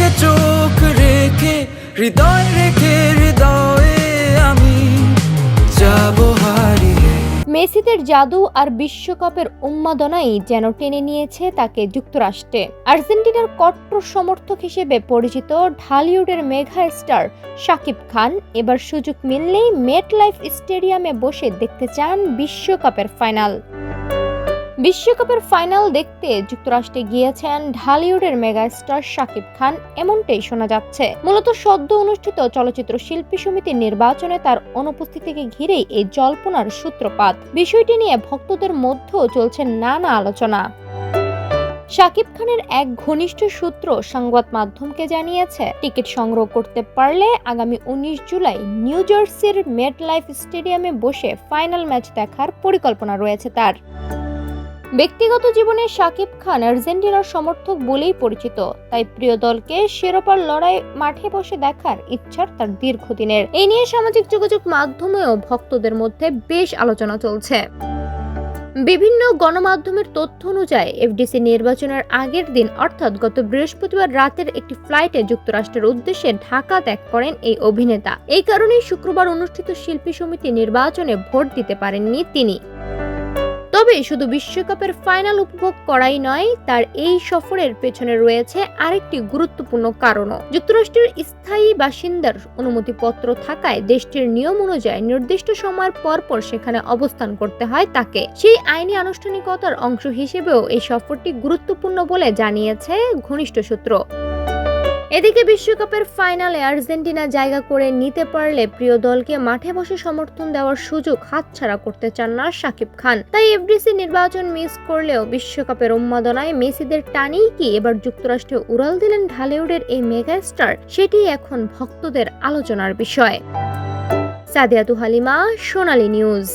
চোখে চোখ রেখে হৃদয় রেখে হৃদয়ে আমি যাব হারিয়ে। মেসিদের জাদু আর বিশ্বকাপের উন্মাদনাই যেন টেনে নিয়েছে তাকে যুক্তরাষ্ট্রে। আর্জেন্টিনার কট্টর সমর্থক হিসেবে পরিচিত ঢালিউডের মেগা স্টার শাকিব খান এবার সুযোগ মিললেই মেটলাইফ স্টেডিয়ামে বসে দেখতে চান বিশ্বকাপের ফাইনাল। বিশ্বকাপের ফাইনাল দেখতে যুক্তরাষ্ট্রে গিয়েছেন ঢালিউডের মেগা স্টার শাকিব খান, এমনটাই শোনা যাচ্ছে। মূলত সদ্য অনুষ্ঠিত চলচ্চিত্র শিল্পী সমিতির নির্বাচনে তার অনুপস্থিতিকে ঘিরেই এই জল্পনার সূত্রপাত। বিষয়টি নিয়ে ভক্তদের মধ্যেও চলছে নানা আলোচনা। শাকিব খানের এক ঘনিষ্ঠ সূত্র সংবাদ মাধ্যমকে জানিয়েছে, টিকিট সংগ্রহ করতে পারলে আগামী 19 জুলাই নিউ জার্সির মেটলাইফ স্টেডিয়ামে বসে ফাইনাল ম্যাচ দেখার পরিকল্পনা রয়েছে তার। ব্যক্তিগত জীবনে শাকিব খান আর্জেন্টিনার সমর্থক বলেই পরিচিত, তাই প্রিয় দলকে শিরোপার লড়াই মাঠে বসে দেখার ইচ্ছা তার দীর্ঘদিনের। এই নিয়ে সামাজিক যোগাযোগ মাধ্যমেও ভক্তদের মধ্যে বেশ আলোচনা চলছে। বিভিন্ন গণমাধ্যমের তথ্য অনুযায়ী এফডিসি নির্বাচনের আগের দিন অর্থাৎ গত বৃহস্পতিবার রাতের একটি ফ্লাইটে যুক্তরাষ্ট্রের উদ্দেশ্যে ঢাকা ত্যাগ করেন এই অভিনেতা। এই কারণেই শুক্রবার অনুষ্ঠিত শিল্পী সমিতি নির্বাচনে ভোট দিতে পারেননি তিনি। তবে শুধু বিশ্বকাপের ফাইনাল উপভোগ করাই নয়, তার এই সফরের পেছনে রয়েছে আরেকটি গুরুত্বপূর্ণ কারণও। যুক্তরাষ্ট্রের স্থায়ী বাসিন্দার অনুমতিপত্র থাকায় দেশটির নিয়ম অনুযায়ী নির্দিষ্ট সময়ের পরপর সেখানে অবস্থান করতে হয় তাকে। সেই আইনি আনুষ্ঠানিকতার অংশ হিসেবেও এই সফরটি গুরুত্বপূর্ণ বলে জানিয়েছে ঘনিষ্ঠ সূত্র। এদিকে বিশ্বকাপের ফাইনালে আর্জেন্টিনা জায়গা করে নিতে পারলে প্রিয় দলকে মাঠে বসে সমর্থন দেওয়ার সুযোগ হাতছাড়া করতে চান না শাকিব খান। তাই এফডিসি নির্বাচন মিস করলেও বিশ্বকাপের উন্মাদনায় মেসিদের টানেই কি এবার যুক্তরাষ্ট্রে উড়াল দিলেন ঢালিউডের এই মেগা স্টার, সেটি এখন ভক্তদের আলোচনার বিষয়। সাদিয়াতু হালিমা, সোনালী নিউজ।